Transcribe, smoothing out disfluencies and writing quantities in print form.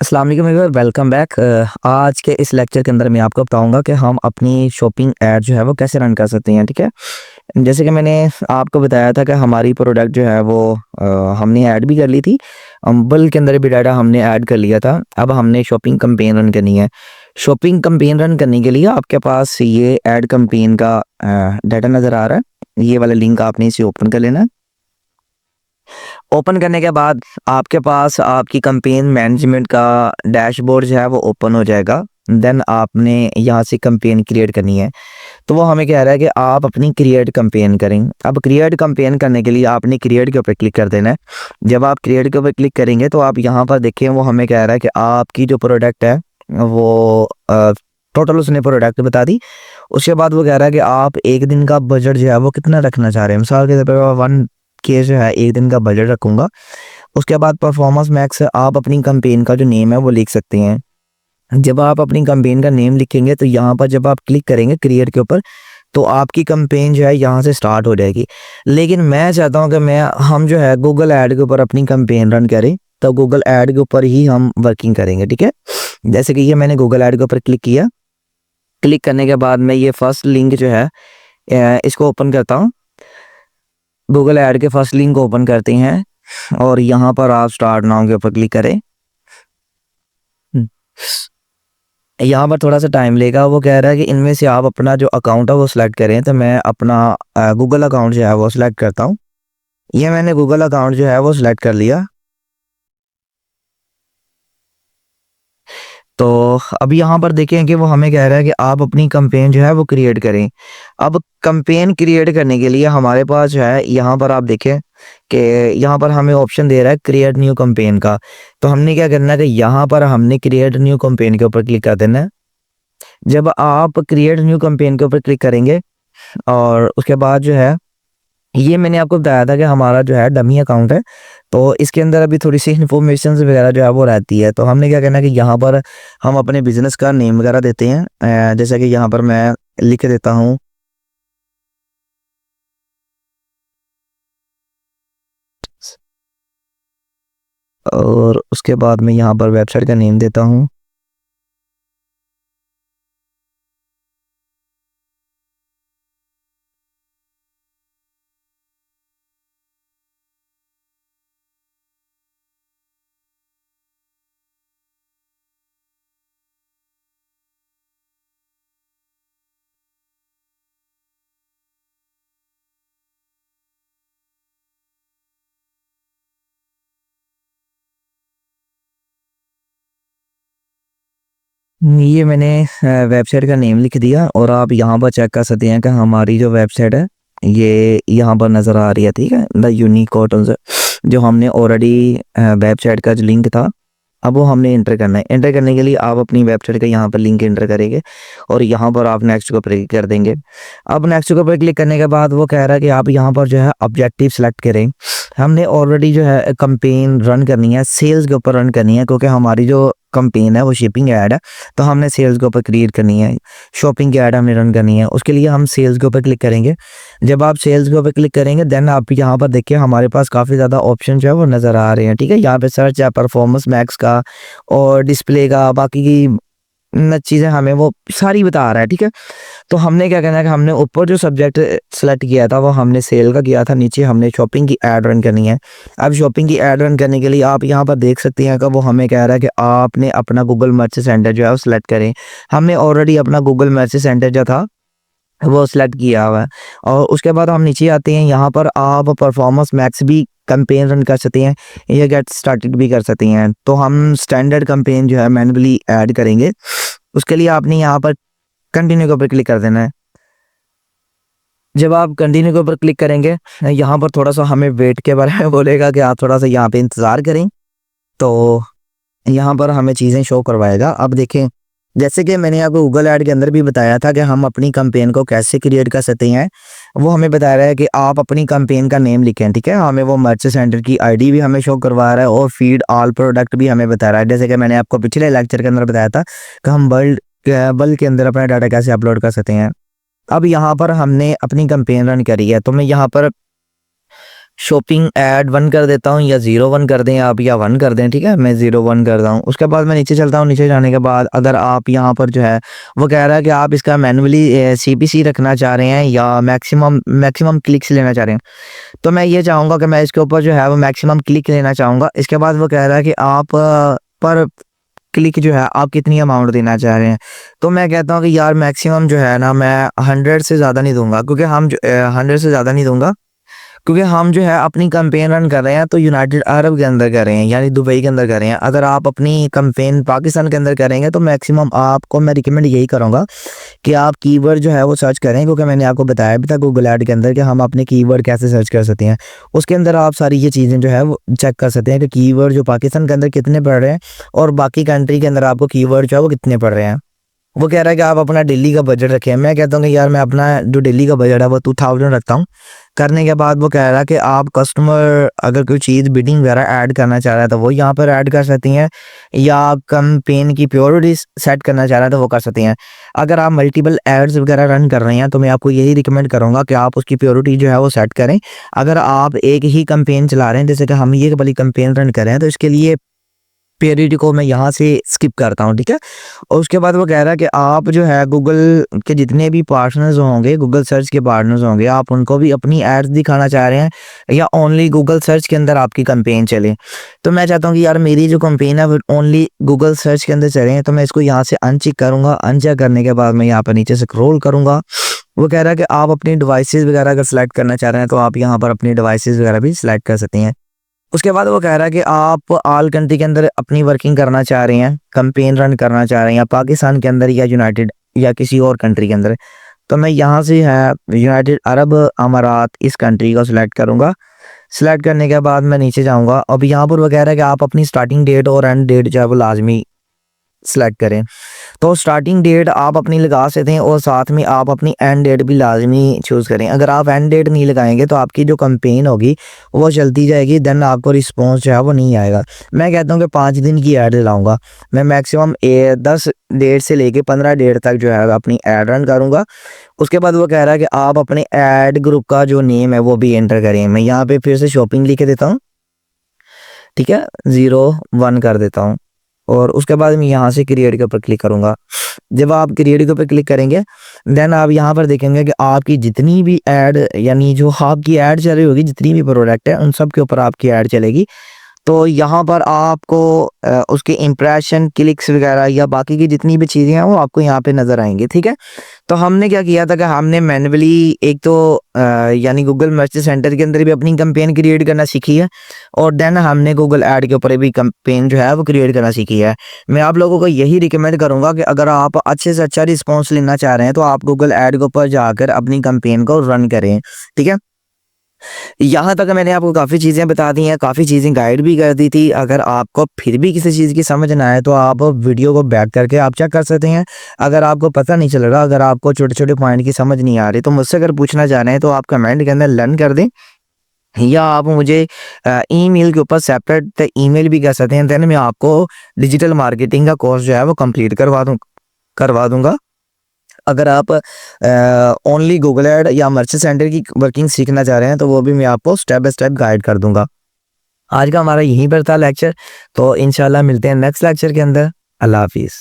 अस्सलाम वालेकुम everyone, welcome back. आज के इस लेक्चर के अंदर मैं आपको बताऊंगा कि हम अपनी शॉपिंग ऐड जो है वो कैसे रन कर सकते हैं। ठीक है, जैसे कि मैंने आपको बताया था कि हमारी प्रोडक्ट जो है वो हमने ऐड भी कर ली थी। बल के अंदर भी डाटा हमने ऐड कर लिया था। अब हमने शॉपिंग कैंपेन रन करनी है। शॉपिंग कैंपेन रन करने के लिए आपके पास ये ऐड कैंपेन का डाटा नज़र आ रहा है। ये वाला लिंक आपने इसे ओपन कर लेना है। ओपन करने के बाद आपके पास आपकी कैंपेन मैनेजमेंट का डैशबोर्ड जो है वो ओपन हो जाएगा। देन आपने यहाँ से कैंपेन क्रिएट करनी है। तो वो हमें कह रहा है कि आप अपनी क्रिएट कैंपेन करें। अब क्रिएट कैंपेन करने के लिए आपने क्रिएट के ऊपर क्लिक कर देना है। जब आप क्रिएट के ऊपर क्लिक करेंगे तो आप यहाँ पर देखें, वो हमें कह रहा है कि आपकी जो प्रोडक्ट है वो टोटल उसने प्रोडक्ट बता दी। उसके बाद वो कह रहा है कि आप एक दिन का बजट जो है वो कितना रखना चाह रहे हैं। मिसाल के तौर पर 1K जो है एक दिन का बजट रखूँगा। उसके बाद परफॉर्मेंस मैक्स आप अपनी कैंपेन का जो नेम है वो लिख सकते हैं। जब आप अपनी कैंपेन का नेम लिखेंगे तो यहाँ पर जब आप क्लिक करेंगे क्रिएट के ऊपर तो आपकी कैंपेन जो है यहाँ से स्टार्ट हो जाएगी। लेकिन मैं चाहता हूँ कि हम जो है गूगल ऐड के ऊपर अपनी कैंपेन रन करें, तो गूगल ऐड के ऊपर ही हम वर्किंग करेंगे। ठीक है, जैसे कि ये मैंने गूगल ऐड के ऊपर क्लिक किया। क्लिक करने के बाद मैं ये फर्स्ट लिंक जो है इसको ओपन करता हूँ। गूगल ऐड के फर्स्ट लिंक को ओपन करते हैं और यहाँ पर आप स्टार्ट नाउ के ऊपर क्लिक करें। यहाँ पर थोड़ा सा टाइम लेगा। वो कह रहा है कि इनमें से आप अपना जो अकाउंट है वो सिलेक्ट करें, तो मैं अपना गूगल अकाउंट जो है वो सिलेक्ट करता हूँ। ये मैंने गूगल अकाउंट जो है वो सिलेक्ट कर लिया। तो अब यहाँ पर देखें कि वो हमें कह रहा है कि आप अपनी कैंपेन जो है वो क्रिएट करें। अब कैंपेन क्रिएट करने के लिए हमारे पास जो है यहाँ पर आप देखें कि यहाँ पर हमें ऑप्शन दे रहा है क्रिएट न्यू कैंपेन का। तो हमने क्या करना है कि यहाँ पर हमने क्रिएट न्यू कैंपेन के ऊपर क्लिक कर देना है। जब आप क्रिएट न्यू कैंपेन के ऊपर क्लिक करेंगे और उसके बाद जो है ये मैंने आपको बताया था कि हमारा जो है डमी अकाउंट है, तो इसके अंदर अभी थोड़ी सी इन्फॉर्मेशन वगैरह जो है वो रहती है। तो हमने क्या करना है कि यहाँ पर हम अपने बिजनेस का नेम वगैरह देते हैं। जैसा कि यहाँ पर मैं लिख देता हूँ और उसके बाद मैं यहाँ पर वेबसाइट का नेम देता हूँ। ये मैंने वेबसाइट का नेम लिख दिया और आप यहाँ पर चेक कर सकते हैं कि हमारी जो वेबसाइट है ये यहाँ पर नज़र आ रही है। ठीक है, द यूनिक कॉटन जो हमने ऑलरेडी वेबसाइट का जो लिंक था अब वो हमने इंटर करना है। इंटर करने के लिए आप अपनी वेबसाइट का यहाँ पर लिंक इंटर करेंगे और यहाँ पर आप नेक्स्ट के ऊपर क्लिक कर देंगे। अब नेक्स्ट के ऊपर क्लिक करने के बाद वो कह रहा है कि आप यहाँ पर जो है ऑब्जेक्टिव सेलेक्ट करें। हमने ऑलरेडी जो है कैंपेन रन करनी है, सेल्स के ऊपर रन करनी है, क्योंकि हमारी जो कैंपेन है वो शिपिंग ऐड है, तो हमने सेल्स के ऊपर क्रिएट करनी है। शॉपिंग की ऐड हमने रन करनी है, उसके लिए हम सेल्स के ऊपर क्लिक करेंगे। जब आप सेल्स के ऊपर क्लिक करेंगे देन आप यहाँ पर देखिए हमारे पास काफ़ी ज़्यादा ऑप्शन जो है वो नज़र आ रहे हैं। ठीक है, यहाँ पे सर्च है परफॉर्मेंस मैक्स का और डिस्प्ले का, बाकी की चीज़ें हमें वो सारी बता रहा है। ठीक है, तो हमने क्या करना है कि हमने ऊपर जो सब्जेक्ट सेलेक्ट किया था वो हमने सेल का किया था, नीचे हमने शॉपिंग की ऐड रन करनी है। अब शॉपिंग की ऐड रन करने के लिए आप यहाँ पर देख सकते हैं कि वो हमें कह रहा है कि आपने अपना गूगल मर्चेंट सेंटर जो है वो सिलेक्ट करें। हमने ऑलरेडी अपना गूगल मर्चेंट सेंटर जो था वो सिलेक्ट किया हुआ है। और उसके बाद हम नीचे आते हैं, यहाँ पर आप परफॉर्मेंस मैक्स भी कैंपेन रन कर सकते हैं या गेट स्टार्टेड भी कर सकते हैं। तो हम स्टैंडर्ड कैंपेन जो है मैन्युअली ऐड करेंगे। उसके लिए आपने यहाँ पर कंटिन्यू के ऊपर क्लिक कर देना है। जब आप कंटिन्यू के ऊपर क्लिक करेंगे यहाँ पर थोड़ा सा हमें वेट के बारे में बोलेगा कि आप थोड़ा सा यहाँ पे इंतज़ार करें, तो यहाँ पर हमें चीज़ें शो करवाएगा। अब देखें, जैसे कि मैंने आपको गूगल ऐड के अंदर भी बताया था कि हम अपनी कैंपेन को कैसे क्रिएट कर सकते हैं। वो हमें बता रहा है कि आप अपनी कैंपेन का नेम लिखें। ठीक है, हमें वो मर्चेंट सेंटर की आईडी भी हमें शो करवा रहा है और फीड ऑल प्रोडक्ट भी हमें बता रहा है। जैसे कि मैंने आपको पिछले लेक्चर के अंदर बताया था कि हम बल्क के अंदर अपना डाटा कैसे अपलोड कर सकते हैं। अब यहाँ पर हमने अपनी कैंपेन रन करी है, तो मैं यहाँ पर शॉपिंग ऐड 1 कर देता हूँ या 0 1 कर दें आप या 1 कर दें, ठीक है, मैं 0 1 करता हूँ। उसके बाद मैं नीचे चलता हूँ, नीचे जाने के बाद अगर आप यहाँ पर जो है वो कह रहा है कि आप इसका मैनुअली सीपीसी रखना चाह रहे हैं या मैक्सिमम क्लिक्स लेना चाह रहे हैं, तो मैं ये चाहूँगा कि मैं इसके ऊपर जो है वो मैक्सिमम क्लिक लेना चाहूँगा। इसके बाद वो कह रहा है कि आप पर क्लिक जो है आप कितनी अमाउंट देना चाह रहे हैं, तो मैं कहता हूँ कि यार मैक्सिमम जो है ना मैं 100 से ज़्यादा नहीं दूंगा, क्योंकि 100 से ज़्यादा नहीं दूंगा, क्योंकि हम जो है अपनी कैंपेन रन कर रहे हैं तो यूनाइटेड अरब के अंदर कर रहे हैं, यानी दुबई के अंदर कर रहे हैं। अगर आप अपनी कैंपेन पाकिस्तान के अंदर करेंगे तो मैक्सिमम आपको मैं रिकमेंड यही करूँगा कि आप कीवर्ड जो है वो सर्च करें, क्योंकि मैंने आपको बताया भी था गूगल ऐड के अंदर कि हम अपने कीवर्ड कैसे सर्च कर सकते हैं। उसके अंदर आप सारी ये चीज़ें जो है वो चेक कर सकते हैं कि कीवर्ड जो पाकिस्तान के अंदर कितने पड़ रहे हैं और बाकी कंट्री के अंदर आपको कीवर्ड जो है वो कितने पड़ रहे हैं। वो कह रहा है कि आप अपना दिल्ली का बजट रखें, मैं कहता हूँ कि यार मैं अपना जो दिल्ली का बजट है वो 2000 रखता हूँ। करने के बाद वो कह रहा है कि आप कस्टमर अगर कोई चीज़ बिडिंग वगैरह ऐड करना चाह रहा है तो वो यहाँ पर ऐड कर सकती हैं, या कैंपेन की प्योरिटी सेट करना चाह रहा है तो वो कर सकती हैं। अगर आप मल्टीपल एड्स वगैरह रन कर रहे हैं तो मैं आपको यही रिकमेंड करूँगा कि आप उसकी प्योरिटी जो है वो सेट करें। अगर आप एक ही कैंपेन चला रहे हैं, जैसे कि हम ये वाली कैंपेन रन कर रहे हैं, तो इसके लिए प्योरिटी को मैं यहाँ से स्किप करता हूँ, ठीक है। और उसके बाद वो कह रहा है कि आप जो है गूगल के जितने भी पार्टनर्स होंगे, गूगल सर्च के पार्टनर्स होंगे, आप उनको भी अपनी एड्स दिखाना चाह रहे हैं या ओनली गूगल सर्च के अंदर आपकी कैंपेन चले। तो मैं चाहता हूँ कि यार मेरी जो कैंपेन है वो ओनली गूगल सर्च के अंदर चले, तो मैं इसको यहाँ से अनचेक करूँगा। अनचेक करने के बाद मैं यहाँ पर नीचे स्क्रॉल करूँगा। वो कह रहा है कि आप अपनी डिवाइसेस वगैरह अगर सेलेक्ट करना चाह रहे हैं तो आप यहाँ पर अपनी डिवाइसेस वगैरह भी सिलेक्ट कर सकते हैं। उसके बाद वो कह रहा है कि आप ऑल कंट्री के अंदर अपनी वर्किंग करना चाह रहे हैं, कैंपेन रन करना चाह रहे हैं, या पाकिस्तान के अंदर या यूनाइटेड या किसी और कंट्री के अंदर, तो मैं यहाँ से है यूनाइटेड अरब अमारात इस कंट्री को सिलेक्ट करूँगा। सिलेक्ट करने के बाद मैं नीचे जाऊँगा। अब यहाँ पर वो कह रहा है कि आप अपनी स्टार्टिंग डेट और एंड डेट जो है वो लाजमी सेलेक्ट करें। तो स्टार्टिंग डेट आप अपनी लगा सकते हैं और साथ में आप अपनी एंड डेट भी लाजमी चूज़ करें। अगर आप एंड डेट नहीं लगाएंगे तो आपकी जो कैंपेन होगी वो चलती जाएगी, देन आपको रिस्पॉन्स जो है वो नहीं आएगा। मैं कहता हूँ कि 5 दिन की ऐड लगाऊंगा। मैं मैक्सिमम 10 डेट से लेके 15 डेट तक जो है अपनी ऐड रन करूँगा। उसके बाद वो कह रहा है कि आप अपने ऐड ग्रुप का जो नेम है वो भी एंटर करें। मैं यहाँ पे फिर से शॉपिंग लिख देता हूँ, ठीक है, 0 1 कर देता हूँ। और उसके बाद मैं यहाँ से क्रिएट के ऊपर क्लिक करूँगा। जब आप क्रिएट के ऊपर क्लिक करेंगे देन आप यहाँ पर देखेंगे कि आपकी जितनी भी ऐड, यानी जो आपकी ऐड चल रही होगी, जितनी भी प्रोडक्ट है उन सब के ऊपर आपकी ऐड चलेगी। तो यहाँ पर आपको उसके इम्प्रेशन, क्लिक्स वगैरह या बाकी की जितनी भी चीज़ें हैं वो आपको यहाँ पे नज़र आएंगी, ठीक है। तो हमने क्या किया था कि हमने मैन्युअली एक तो यानी गूगल मर्चेंट सेंटर के अंदर भी अपनी कैंपेन क्रिएट करना सीखी है, और देन हमने गूगल ऐड के ऊपर भी कैंपेन जो है वो क्रिएट करना सीखी है। मैं आप लोगों को यही रिकमेंड करूँगा कि अगर आप अच्छे से अच्छा रिस्पॉन्स लेना चाह रहे हैं तो आप गूगल ऐड के ऊपर जाकर अपनी कैंपेन को रन करें, ठीक है। यहाँ तक मैंने आपको काफ़ी चीज़ें बता दी हैं, काफ़ी चीज़ें गाइड भी कर दी थी। अगर आपको फिर भी किसी चीज़ की समझ ना आए तो आप वीडियो को बैक करके आप चेक कर सकते हैं। अगर आपको पता नहीं चल रहा, अगर आपको छोटे-छोटे पॉइंट की समझ नहीं आ रही, तो मुझसे अगर पूछना चाह रहे हैं तो आप कमेंट के अंदर लर्न कर दें, या आप मुझे ईमेल के ऊपर सेपरेट ईमेल भी कर सकते हैं। देन मैं आपको डिजिटल मार्केटिंग का कोर्स जो है वो कंप्लीट करवा दूँगा। अगर आप ओनली गूगल ऐड या मर्चेंट सेंटर की वर्किंग सीखना चाह रहे हैं तो वो भी मैं आपको स्टेप बाय स्टेप गाइड कर दूंगा। आज का हमारा यहीं पर था लेक्चर, तो इंशाल्लाह मिलते हैं नेक्स्ट लेक्चर के अंदर। अल्लाह हाफिज़।